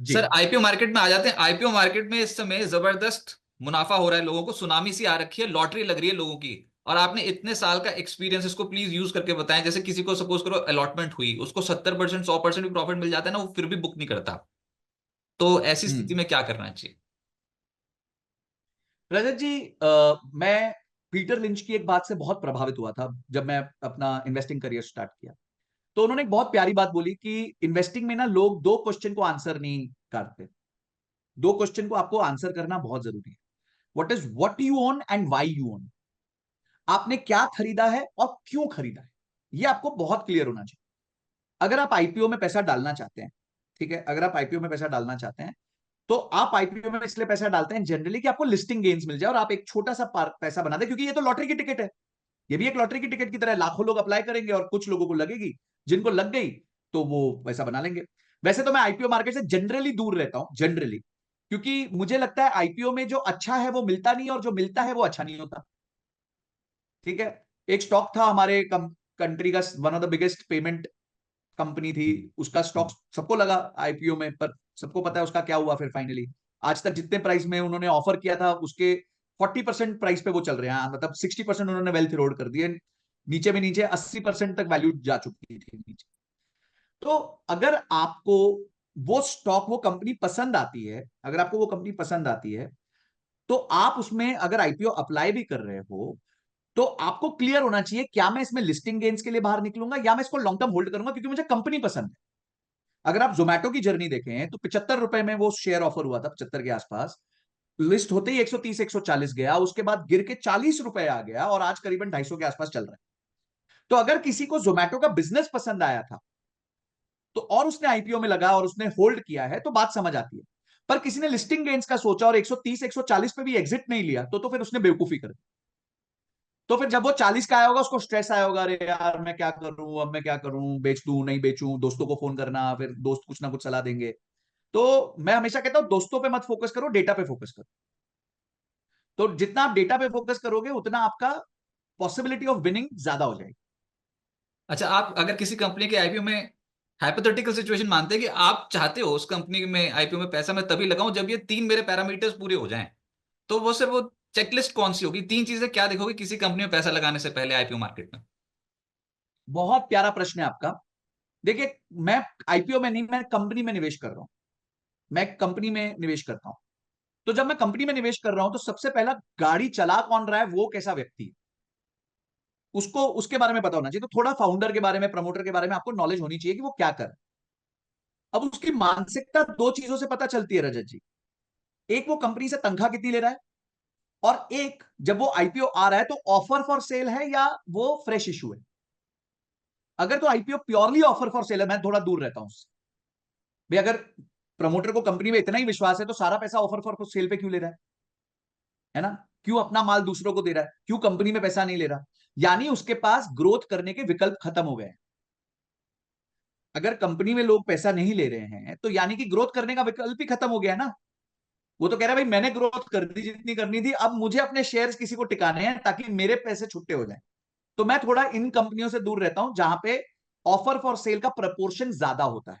Sir जी। IPO market में आ जाते हैं। आईपीओ मार्केट में इस समय जबरदस्त मुनाफा हो रहा है लोगों को, सुनामी सी आ रखी है, लॉटरी लग रही है लोगों की। और आपने इतने साल का एक्सपीरियंस, इसको प्लीज यूज करके बताएं। जैसे किसी को सपोज करो अलॉटमेंट हुई, उसको 70% 100% भी प्रॉफिट मिल जाता है ना, वो फिर भी बुक नहीं करता। तो ऐसी स्थिति हम्म। में क्या करना चाहिए? रजत जी, मैं पीटर लिंच की एक बात से बहुत प्रभावित हुआ था जब मैं अपना इन्वेस्टिंग करियर स्टार्ट किया। तो उन्होंने एक बहुत प्यारी बात बोली कि इन्वेस्टिंग में ना लोग दो क्वेश्चन को आंसर नहीं करते। दो क्वेश्चन को आपको आंसर करना बहुत जरूरी है। What you own and why you own. आपने क्या खरीदा है और क्यों खरीदा है, ये आपको बहुत क्लियर होना चाहिए। अगर आप आईपीओ में पैसा डालना चाहते हैं, ठीक है, अगर आप आईपीओ में पैसा डालना चाहते हैं, तो आप आईपीओ में इसलिए पैसा डालते हैं जनरली कि आपको लिस्टिंग गेन्स मिल जाए और आप एक छोटा सा पैसा बना दे, क्योंकि ये तो लॉटरी की टिकट है। ये भी एक लॉटरी की टिकट की तरह है। लाखों लोग अप्लाई करेंगे और कुछ लोगों को लगेगी, जिनको लग गई तो वो पैसा बना लेंगे। वैसे तो मैं आईपीओ मार्केट से जनरली दूर रहता हूं, जनरली, क्योंकि मुझे लगता है आईपीओ में जो अच्छा है वो मिलता नहीं, और जो मिलता है वो अच्छा नहीं होता। ठीक है। एक स्टॉक था हमारे कंट्री का, one of the biggest payment company थी, उसका स्टॉक सबको लगा आईपीओ में, पर सबको पता है उसका क्या हुआ फिर फाइनली। आज तक जितने प्राइस में उन्होंने ऑफर किया था उसके 40% प्राइस पे वो चल रहे हैं, मतलब 60% उन्होंने वेल्थ इरोड कर दिए। नीचे में नीचे 80% तक वैल्यू जा चुकी थी नीचे। तो अगर आपको वो स्टॉक, वो कंपनी पसंद आती है, अगर आपको वो कंपनी पसंद आती है, तो आप उसमें अगर आईपीओ अप्लाई भी कर रहे हो, तो आपको क्लियर होना चाहिए क्या मैं इसमें लिस्टिंग गेन्स के लिए बाहर निकलूंगा या मैं इसको लॉन्ग टर्म होल्ड करूंगा क्योंकि मुझे कंपनी पसंद है। अगर आप जोमेटो की जर्नी देखें तो 75 रुपए में वो शेयर ऑफर हुआ था, 75 के आसपास। लिस्ट होते ही 130 140 गया, उसके बाद गिर के 40 रुपए आ गया और आज करीबन 250 के आसपास चल रहा है। तो अगर किसी को जोमेटो का बिजनेस पसंद आया था, तो और उसने आईपीओ में लगा और उसने होल्ड किया है, तो बात समझ आती है। पर किसी ने लिस्टिंग गेन्स का सोचा और 130 140 पे भी एग्जिट नहीं लिया, तो फिर उसने बेवकूफी कर दी। तो फिर जब वो 40 का आया होगा उसको स्ट्रेस आया होगा, अरे यार मैं क्या करूं, अब मैं क्या करूं, बेच दूं नहीं बेचूं, दोस्तों को फोन करना, फिर दोस्त कुछ ना कुछ सलाह देंगे। तो मैं हमेशा कहता हूं दोस्तों पे मत फोकस करो, डेटा पे फोकस करो। तो जितना आप डेटा पे फोकस करोगे उतना आपका पॉसिबिलिटी ऑफ विनिंग ज्यादा हो जाएगी। अच्छा, आप अगर किसी कंपनी के आईपीओ में, हाइपोथेटिकल सिचुएशन मानते हैं कि आप चाहते हो उस कंपनी में आईपीओ में पैसा मैं तभी लगाऊं जब ये तीन मेरे पैरामीटर्स पूरे हो जाएं, तो वो सिर्फ वो चेकलिस्ट कौन सी होगी? तीन चीजें क्या देखोगे किसी कंपनी में पैसा लगाने से पहले आईपीओ मार्केट में? बहुत प्यारा प्रश्न है आपका। देखिए, मैं आईपीओ में नहीं, मैं कंपनी में निवेश कर रहा हूं। मैं कंपनी में निवेश करता हूं। तो जब मैं कंपनी में निवेश कर रहा हूं तो सबसे पहला, गाड़ी चला कौन रहा है, वो कैसा व्यक्ति है, उसको उसके बारे में पता होना चाहिए। तो थोड़ा फाउंडर के बारे में, प्रमोटर के बारे में आपको नॉलेज होनी चाहिए कि वो क्या कर रहा है। अब उसकी मानसिकता दो चीजों से पता चलती है रजत जी। एक, वो कंपनी से तनख्वाह कितनी ले रहा है, और एक, जब वो आईपीओ आ रहा है तो ऑफर फॉर सेल है या वो फ्रेश इशू है। अगर तो IPO purely offer for sale है, मैं थोड़ा दूर रहता हूं उससे। भाई अगर प्रमोटर को कंपनी में इतना ही विश्वास है तो सारा पैसा ऑफर फॉर सेल पे क्यों ले रहा है ना? क्यों अपना माल दूसरों को दे रहा है, क्यों कंपनी में पैसा नहीं ले रहा? यानी उसके पास ग्रोथ करने के विकल्प खत्म हो गए हैं। अगर कंपनी में लोग पैसा नहीं ले रहे हैं तो यानी कि ग्रोथ करने का विकल्प ही खत्म हो गया है ना। वो तो कह रहा है भाई मैंने ग्रोथ कर दी जितनी करनी थी, अब मुझे अपने शेयर्स किसी को टिकाने हैं ताकि मेरे पैसे छुट्टे हो जाए। तो मैं थोड़ा इन कंपनियों से दूर रहता हूं जहां पे ऑफर फॉर सेल का प्रपोर्शन ज्यादा होता है।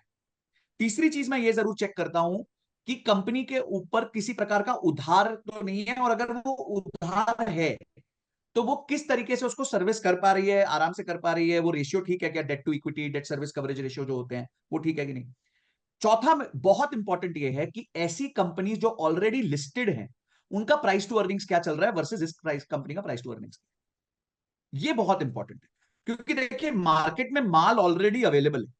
तीसरी चीज मैं ये जरूर चेक करता हूं कि कंपनी के ऊपर किसी प्रकार का उधार तो नहीं है, और अगर वो उधार है तो वो किस तरीके से उसको सर्विस कर पा रही है, आराम से कर पा रही है, वो रेशियो ठीक है क्या, debt to equity, debt service coverage ratio जो होते हैं वो ठीक है कि नहीं। चौथा बहुत इंपॉर्टेंट ये है कि ऐसी कंपनी जो ऑलरेडी लिस्टेड है उनका प्राइस टू अर्निंग्स क्या चल रहा है वर्सेस इस प्राइस कंपनी का प्राइस टू अर्निंग्स। ये बहुत इंपॉर्टेंट है, क्योंकि देखिए मार्केट में माल ऑलरेडी अवेलेबल है।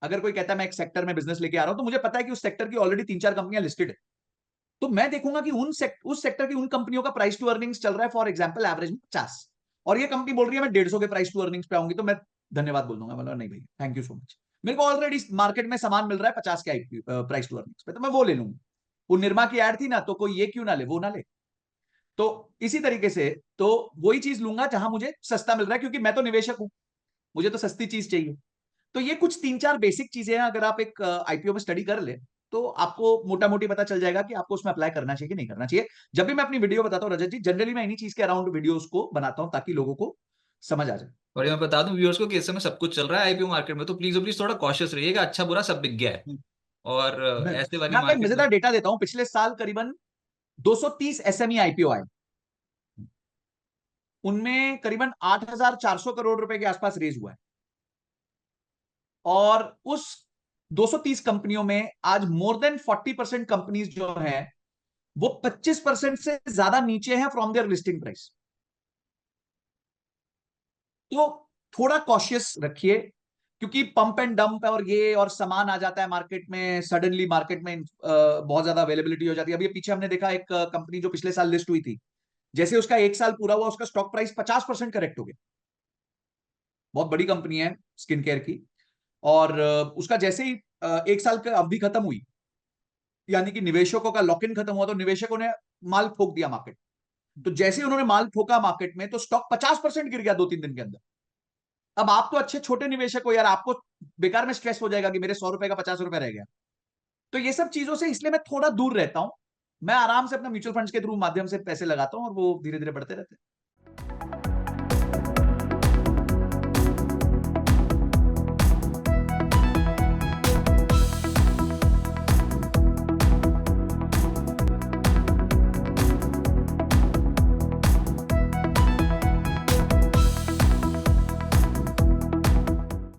अगर कोई कहता है मैं एक सेक्टर में बिजनेस लेके आ रहा हूं, तो मुझे पता है कि उस सेक्टर की ऑलरेडी तीन चार कंपनियां लिस्टेड है। तो मैं देखूंगा कि उस सेक्टर की उन कंपनियों का प्राइस टू अर्निंग्स चल रहा है फॉर एग्जाम्पल एवरेज में 50, और ये कंपनी बोल रही है मैं 150 के प्राइस टू अर्निंग्स पे आऊंगी, तो मैं धन्यवाद बोल दूंगा, मतलब नहीं भाई थैंक यू सो मच, मेरे को ऑलरेडी मार्केट में सामान मिल रहा है 50 के प्राइस टू अर्निंग्स पे, तो मैं वो ले लूंगा। वो निरमा की एड थी ना, तो कोई ये क्यों ना ले, वो ना ले। तो इसी तरीके से, तो वही चीज लूंगा जहां मुझे सस्ता मिल रहा है, क्योंकि मैं तो निवेशक हूं, मुझे तो सस्ती चीज चाहिए। तो ये कुछ तीन चार बेसिक चीजें हैं, अगर आप एक आईपीओ में स्टडी कर ले तो आपको मोटा मोटी पता चल जाएगा कि आपको उसमें अप्लाई करना चाहिए कि नहीं करना चाहिए। जब भी मैं अपनी वीडियो बताता हूँ रजत जी, जनरली मैं इन्हीं चीज के अराउंड वीडियोस को बनाता हूं ताकि लोगों को समझ आ जाए। और ये मैं बता दूं व्यूअर्स को कि इस समय सब कुछ चल रहा है आईपीओ मार्केट में, तो प्लीज प्लीज थोड़ा कॉशियस रहिएगा, अच्छा बुरा सब बिक गया है। और ऐसे वाली मैं आपको एक मार्केट में। मजेदार डेटा देता हूं, पिछले साल करीबन 230 एसएमई आईपीओ आए, उनमें करीबन 8,400 करोड़ रुपए के आसपास रेज हुआ है। और उस 230 कंपनियों में आज मोर देन 40% कंपनीज जो है वो 25% से ज्यादा नीचे है फ्रॉम देयर लिस्टिंग प्राइस। तो थोड़ा कॉशियस रखिए, क्योंकि पंप एंड डंप और ये और सामान आ जाता है मार्केट में सडनली, मार्केट में बहुत ज्यादा अवेलेबिलिटी हो जाती है। अभी पीछे हमने देखा एक कंपनी जो पिछले साल लिस्ट हुई थी, जैसे उसका एक साल पूरा हुआ उसका स्टॉक प्राइस 50% करेक्ट हो गया। बहुत बड़ी कंपनी है स्किन केयर की। और उसका जैसे ही एक साल की अवधि खत्म हुई, यानी कि निवेशकों का लॉक इन खत्म हुआ, तो निवेशकों ने माल ठोक दिया मार्केट। तो जैसे ही उन्होंने माल ठोका मार्केट में, तो स्टॉक 50% गिर गया 2-3 दिन के अंदर। अब आप तो अच्छे छोटे निवेशक हो यार, आपको बेकार में स्ट्रेस हो जाएगा कि मेरे 100 रुपए का 50 रुपए रह गया। तो ये सब चीजों से इसलिए मैं थोड़ा दूर रहता हूं। मैं आराम से अपना म्यूचुअल फंड्स के थ्रू माध्यम से पैसे लगाता हूं और वो धीरे धीरे बढ़ते रहते हैं।